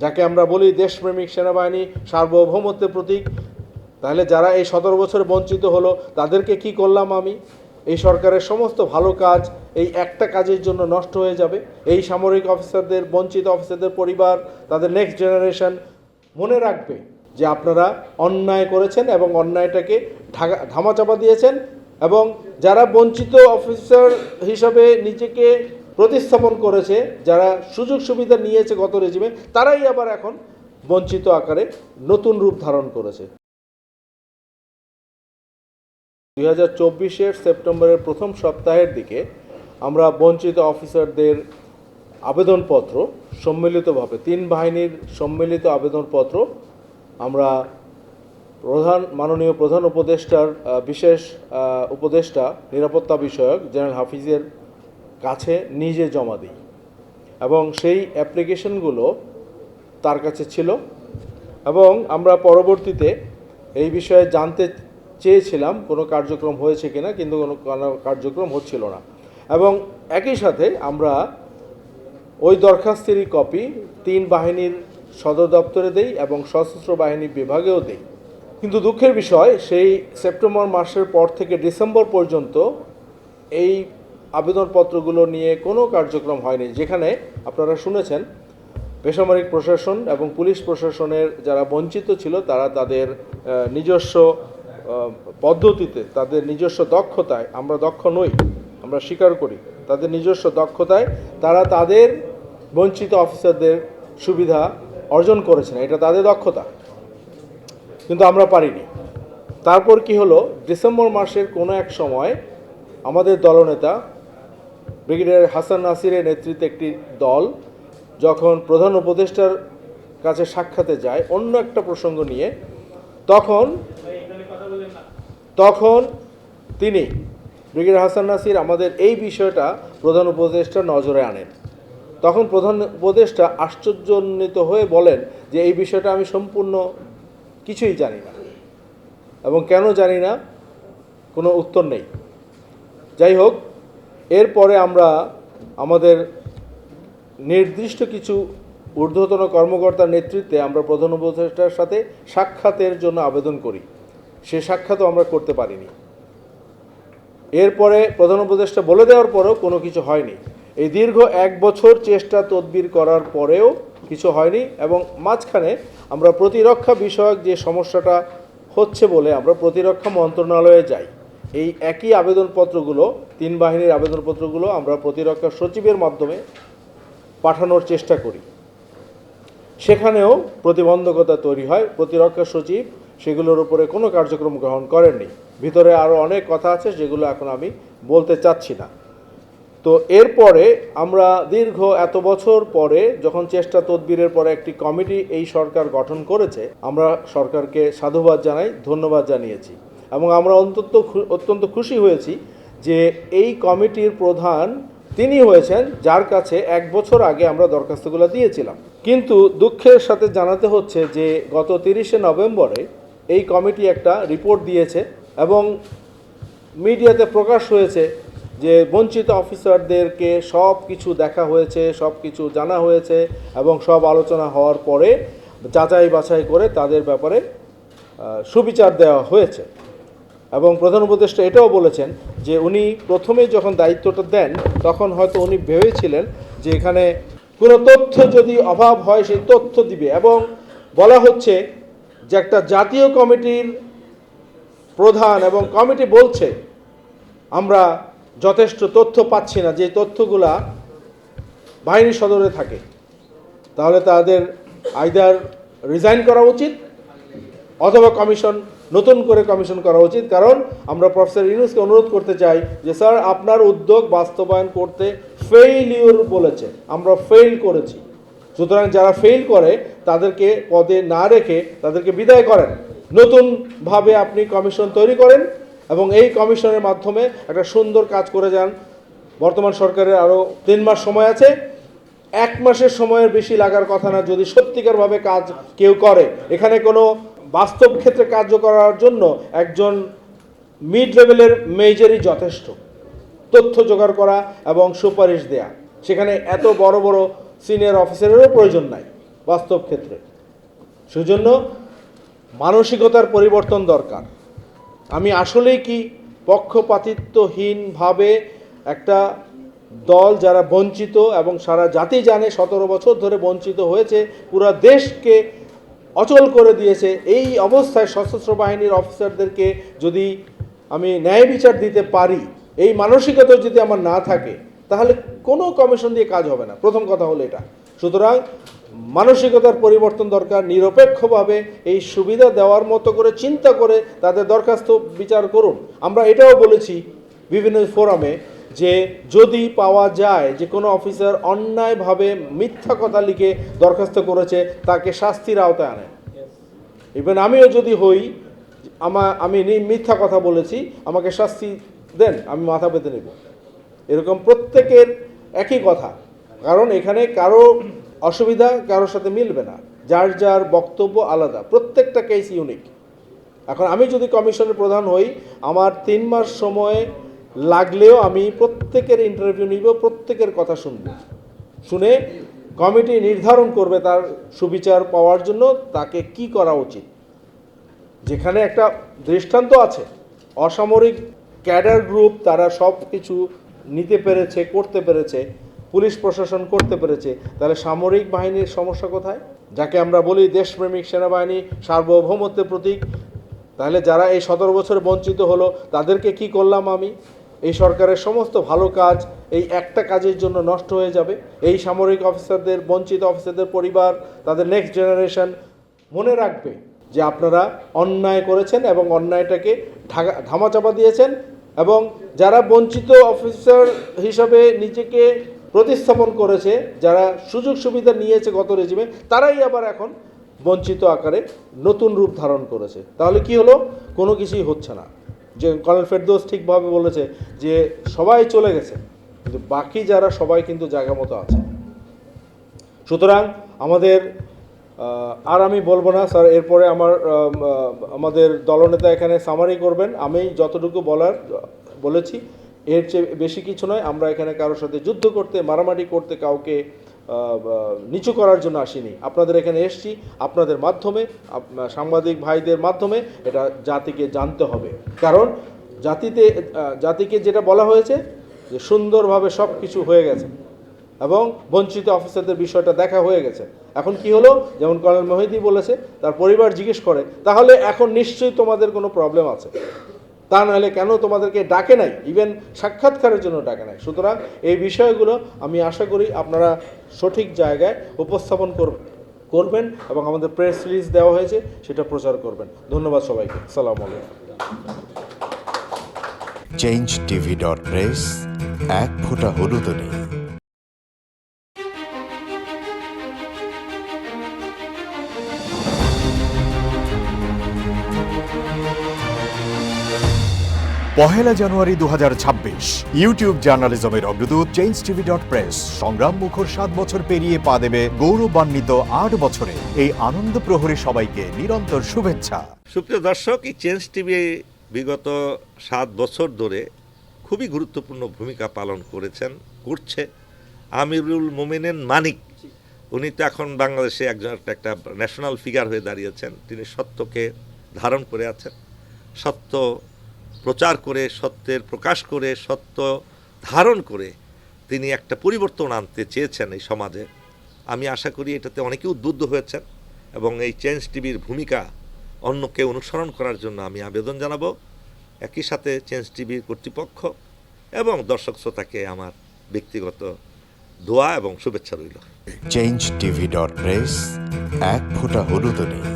যাকে আমরা বলি দেশপ্রেমিক সেনাবাহিনী, সার্বভৌমত্বের প্রতীক, তাহলে যারা এই 17 বছর বঞ্চিত হলো তাদেরকে কি করলাম আমি? এই সরকারের সমস্ত ভালো কাজ এই একটা কাজের জন্য নষ্ট হয়ে যাবে। এই সামরিক অফিসারদের, বঞ্চিত অফিসারদের পরিবার, তাদের নেক্সট জেনারেশন মনে রাখবে যে আপনারা অন্যায় করেছেন এবং অন্যায়টাকে ধামাচাপা দিয়েছেন, এবং যারা বঞ্চিত অফিসার হিসাবে নিজেকে প্রতিস্থাপন করেছে, যারা সুযোগ সুবিধা নিয়েছে গত রেজিমে, তারাই আবার এখন বঞ্চিত আকারে নতুন রূপ ধারণ করেছে। 2024 সেপ্টেম্বরের প্রথম সপ্তাহের দিকে আমরা বঞ্চিত অফিসারদের আবেদনপত্র সম্মিলিতভাবে 3 বাহিনীর সম্মিলিত আবেদনপত্র আমরা মাননীয় প্রধান উপদেষ্টার বিশেষ উপদেষ্টা নিরাপত্তা বিষয়ক জেনারেল হাফিজের কাছে নিজে জমা দিই, এবং সেই অ্যাপ্লিকেশনগুলো তার কাছে ছিল, এবং আমরা পরবর্তীতে এই বিষয়ে জানতে চেয়েছিলাম কোনো কার্যক্রম হয়েছে কিনা, কিন্তু কোনো কার্যক্রম হচ্ছিল না। এবং একই সাথে আমরা ওই দরখাস্তেরই কপি 3 বাহিনীর সদর দপ্তরে দেই এবং সশস্ত্র বাহিনী বিভাগেও দেই। কিন্তু দুঃখের বিষয়, সেই সেপ্টেম্বর মাসের পর থেকে ডিসেম্বর পর্যন্ত এই আবেদনপত্রগুলো নিয়ে কোনো কার্যক্রম হয়নি, যেখানে আপনারা শুনেছেন বেসামরিক প্রশাসন এবং পুলিশ প্রশাসনের যারা বঞ্চিত ছিল তারা তাদের নিজস্ব পদ্ধতিতে, তাদের নিজস্ব দক্ষতায়, আমরা দক্ষ নই, আমরা স্বীকার করি, তাদের নিজস্ব দক্ষতায় তারা তাদের বঞ্চিত অফিসারদের সুবিধা অর্জন করেছেন, এটা তাদের দক্ষতা, কিন্তু আমরা পারিনি। তারপর কি হলো, ডিসেম্বর মাসের কোনো এক সময় আমাদের দলনেতা ব্রিগেডিয়ার হাসান নাসিরের নেতৃত্বে একটি দল যখন প্রধান উপদেষ্টার কাছে সাক্ষাতে যায় অন্য একটা প্রসঙ্গ নিয়ে, তখন তিনি ব্রিগেডিয়ার হাসান নাসির আমাদের এই বিষয়টা প্রধান উপদেষ্টার নজরে আনেন। তখন প্রধান উপদেষ্টা আশ্চর্যান্বিত হয়ে বলেন যে এই বিষয়টা আমি সম্পূর্ণ কিছুই জানি না, এবং কেন জানি না কোনো উত্তর নেই। যাই হোক, এরপরে আমরা আমাদের নির্দিষ্ট কিছু ঊর্ধ্বতন কর্মকর্তার নেতৃত্বে আমরা প্রধান উপদেষ্টার সাথে সাক্ষাতের জন্য আবেদন করি। সে সাক্ষাৎও আমরা করতে পারিনি। এরপরে প্রধান উপদেষ্টা বলে দেওয়ার পরেও কোনো কিছু হয়নি। এই দীর্ঘ 1 বছর চেষ্টা তদবির করার পরেও কিছু হয়নি, এবং মাঝখানে আমরা প্রতিরক্ষা বিষয়ক যে সমস্যাটা হচ্ছে বলে আমরা প্রতিরক্ষা মন্ত্রণালয়ে যাই। এই একই আবেদনপত্রগুলো, 3 বাহিনীর আবেদনপত্রগুলো আমরা প্রতিরক্ষা সচিবের মাধ্যমে পাঠানোর চেষ্টা করি। সেখানেও প্রতিবন্ধকতা তৈরি হয়। প্রতিরক্ষা সচিব সেগুলোর উপরে কোনো কার্যক্রম গ্রহণ করেননি। ভিতরে আরও অনেক কথা আছে যেগুলো এখন আমি বলতে চাচ্ছি না। তো এরপরে আমরা দীর্ঘ এত বছর পরে যখন চেষ্টা তদবিরের পরে একটি কমিটি এই সরকার গঠন করেছে, আমরা সরকারকে সাধুবাদ জানাই, ধন্যবাদ জানিয়েছি, এবং আমরা অত্যন্ত খুশি হয়েছি যে এই কমিটির প্রধান তিনি হয়েছেন যার কাছে 1 বছর আগে আমরা দরখাস্তগুলো দিয়েছিলাম। কিন্তু দুঃখের সাথে জানাতে হচ্ছে যে গত 30শে নভেম্বরে এই কমিটি একটা রিপোর্ট দিয়েছে এবং মিডিয়াতে প্রকাশ হয়েছে যে বঞ্চিত অফিসারদেরকে সব কিছু দেখা হয়েছে, সব কিছু জানা হয়েছে, এবং সব আলোচনা হওয়ার পরে যাচাই বাছাই করে তাদের ব্যাপারে সুবিচার দেওয়া হয়েছে। এবং প্রধান উপদেষ্টা এটাও বলেছেন যে উনি প্রথমে যখন দায়িত্বটা দেন তখন হয়তো উনি ভেবেছিলেন যে এখানে কোনো তথ্য যদি অভাব হয় সেই তথ্য দিবে, এবং বলা হচ্ছে যে একটা জাতীয় কমিটির প্রধান এবং কমিটি বলছে আমরা যথেষ্ট তথ্য পাচ্ছি না, যে তথ্যগুলা বাহিনী সদরে থাকে, তাহলে তাদের আইদার রিজাইন করা উচিত অথবা নতুন করে কমিশন করা উচিত। কারণ আমরা প্রফেসর ইউনূসকে অনুরোধ করতে চাই যে স্যার আপনার উদ্যোগ বাস্তবায়ন করতে ফেইলিউর বলেছে, আমরা ফেইল করেছি, সুতরাং যারা ফেইল করে তাদেরকে পদে না রেখে তাদেরকে বিদায় করেন, নতুনভাবে আপনি কমিশন তৈরি করেন এবং এই কমিশনের মাধ্যমে একটা সুন্দর কাজ করে যান। বর্তমান সরকারের আরও 3 মাস সময় আছে, 1 মাসের সময়ের বেশি লাগার কথা না যদি সত্যিকারভাবে কাজ কেউ করে। এখানে কোনো বাস্তব ক্ষেত্রে কার্য করার জন্য একজন মিড লেভেলের মেজরই যথেষ্ট, তথ্য জোগাড় করা এবং সুপারিশ দেয়া, সেখানে এত বড় বড় সিনিয়র অফিসারেরও প্রয়োজন নাই। বাস্তব ক্ষেত্রে। সেজন্য মানসিকতার পরিবর্তন দরকার। আমি আসলেই কি পক্ষপাতিত্বহীনভাবে একটা দল যারা বঞ্চিত এবং সারা জাতি জানে 17 বছর ধরে বঞ্চিত হয়েছে, পুরো দেশকে অচল করে দিয়েছে, এই অবস্থায় সশস্ত্র বাহিনীর অফিসারদেরকে যদি আমি ন্যায় বিচার দিতে পারি, এই মানসিকতা যদি আমার না থাকে, তাহলে কোনো কমিশন দিয়ে কাজ হবে না। প্রথম কথা হলো এটা। সুতরাং মানসিকতার পরিবর্তন দরকার। নিরপেক্ষভাবে এই সুবিধা দেওয়ার মতো করে চিন্তা করে তাদের দরখাস্ত বিচার করুন। আমরা এটাও বলেছি বিভিন্ন ফোরামে যে যদি পাওয়া যায় যে কোনো অফিসার অন্যায়ভাবে মিথ্যা কথা লিখে দরখাস্ত করেছে, তাকে শাস্তির আওতায় আনেন। ইভেন আমিও যদি হই, আমি মিথ্যা কথা বলেছি, আমাকে শাস্তি দেন, আমি মাথা পেতে নেব। এরকম প্রত্যেকের একই কথা, কারণ এখানে কারো অসুবিধা কারোর সাথে মিলবে না, যার যার বক্তব্য আলাদা, প্রত্যেকটা কেস ইউনিক। এখন আমি যদি কমিশনের প্রধান হই, আমার 3 মাস সময় লাগলেও আমি প্রত্যেকের ইন্টারভিউ নিব, প্রত্যেকের কথা শুনব, শুনে কমিটি নির্ধারণ করবে তার সুবিচার পাওয়ার জন্য তাকে কি করা উচিত। যেখানে একটা দৃষ্টান্ত আছে, অসামরিক ক্যাডার গ্রুপ তারা সব কিছু নিতে পেরেছে, করতে পেরেছে, পুলিশ প্রশাসন করতে পেরেছে, তাহলে সামরিক বাহিনীর সমস্যা কোথায়? যাকে আমরা বলি দেশপ্রেমিক সেনাবাহিনী, সার্বভৌমত্বের প্রতীক, তাহলে যারা এই 17 বছরে বঞ্চিত হলো তাদেরকে কি করলাম আমি? এই সরকারের সমস্ত ভালো কাজ এই একটা কাজের জন্য নষ্ট হয়ে যাবে। এই সামরিক অফিসারদের, বঞ্চিত অফিসারদের পরিবার, তাদের নেক্সট জেনারেশন মনে রাখবে যে আপনারা অন্যায় করেছেন এবং অন্যায়টাকে ধামাচাপা দিয়েছেন, এবং যারা বঞ্চিত অফিসার হিসাবে নিজেকে প্রতিস্থাপন করেছে, যারা সুযোগ সুবিধা নিয়েছে গত রেজিমে, তারাই আবার এখন বঞ্চিত আকারে নতুন রূপ ধারণ করেছে। তাহলে কি হলো? কোনো কিছুই হচ্ছে না। যে কর্নেল ফেরদৌস ঠিকভাবে বলেছে যে সবাই চলে গেছে, কিন্তু বাকি যারা সবাই কিন্তু জায়গা মতো আছে। সুতরাং আমাদের আর আমি বলবো না স্যার, এরপরে আমাদের দলনেতা এখানে সামারি করবেন। আমি যতটুকু বলেছি এর চেয়ে বেশি কিছু নয়। আমরা এখানে কারোর সাথে যুদ্ধ করতে, মারামারি করতে, কাউকে নিচু করার জন্য আসিনি। আপনাদের এখানে এসেছি আপনাদের মাধ্যমে, সাংবাদিক ভাইদের মাধ্যমে এটা জাতিকে জানতে হবে। কারণ জাতিকে যেটা বলা হয়েছে যে সুন্দরভাবে সব কিছু হয়ে গেছে এবং বঞ্চিত অফিসারদের বিষয়টা দেখা হয়ে গেছে। এখন কি হলো, যেমন কর্নেল মহিদি বলেছে, তার পরিবার জিজ্ঞেস করে তাহলে এখন নিশ্চয়ই তোমাদের কোনো প্রবলেম আছে, তা নাহলে কেন তোমাদেরকে ডাকে নাই, ইভেন সাক্ষাৎকারের জন্য ডাকে নাই। সুতরাং এই বিষয়গুলো আমি আশা করি আপনারা সঠিক জায়গায় উপস্থাপন করবেন এবং আমাদের প্রেস রিলিজ দেওয়া হয়েছে সেটা প্রচার করবেন। ধন্যবাদ সবাইকে। আসসালামু আলাইকুম। changetv.press এক ফোঁটা হলুদও নেই। পহেলা জানুয়ারি 2026 ইউটিউব জার্নালিজমের অগ্রদূত changetv.press সংগ্রাম মুখর 7 বছর পেরিয়ে পা দেবে গৌরবান্বিত 8 বছরে। এই আনন্দ প্রহরে সবাইকে নিরন্তর শুভেচ্ছা। সুপ্রিয় দর্শক, এই চেঞ্জ টিভি বিগত 7 বছর ধরে খুবই গুরুত্বপূর্ণ ভূমিকা পালন করছে আমিরুল মোমিনিন মানিক। উনি তো এখন বাংলাদেশে একটা ন্যাশনাল ফিগার হয়ে দাঁড়িয়েছেন। তিনি সত্যকে ধারণ করে আছেন, সত্য প্রচার করে, সত্যের প্রকাশ করে, সত্য ধারণ করে তিনি একটা পরিবর্তন আনতে চেয়েছেন এই সমাজে। আমি আশা করি এটাতে অনেকে উদ্বুদ্ধ হয়েছেন এবং এই চেঞ্জ টিভির ভূমিকা অন্যকে অনুসরণ করার জন্য আমি আবেদন জানাবো। একই সাথে চেঞ্জ টিভির কর্তৃপক্ষ এবং দর্শক শ্রোতাকে আমার ব্যক্তিগত দোয়া এবং শুভেচ্ছা রইল। changetv.press এক ফোঁটা হলুদও নেই।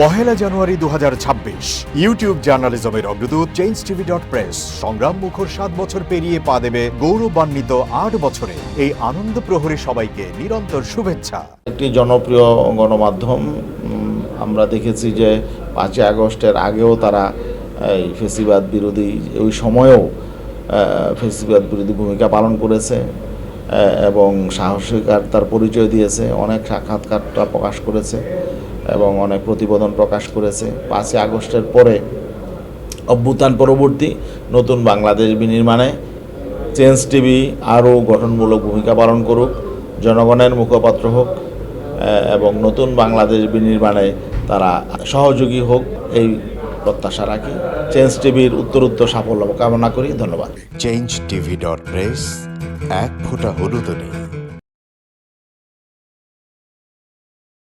পহেলা জানুয়ারি 2026 ইউটিউব জার্নালিজমের অগ্রদূত changetv.press সংগ্রাম মুখর 7 বছর পেরিয়ে পা দেবে গৌরবান্বিত 8 বছরে। এই আনন্দ প্রহরে সবাইকে নিরন্তর শুভেচ্ছা। একটি জনপ্রিয় গণমাধ্যম। আমরা দেখেছি যে 5ই আগস্টের আগেও তারা এই ফেসিবাদ বিরোধী, ওই সময়েও ফেসিবাদ বিরোধী ভূমিকা পালন করেছে এবং সাহসিকতার পরিচয় দিয়েছে, অনেক সাক্ষাৎকারটা প্রকাশ করেছে এবং অনেক প্রতিবেদন প্রকাশ করেছে। 5ই আগস্টের পরে অভ্যুত্থান পরবর্তী নতুন বাংলাদেশ বিনির্মাণে চেঞ্জ টিভি আরও গঠনমূলক ভূমিকা পালন করুক, জনগণের মুখপাত্র হোক এবং নতুন বাংলাদেশ বিনির্মাণে তারা সহযোগী হোক, এই প্রত্যাশা রাখি। চেঞ্জ টিভির উত্তরোত্তর সাফল্য কামনা করি। ধন্যবাদ। changeTV.press, এক ফোঁটা হলুদ নেই।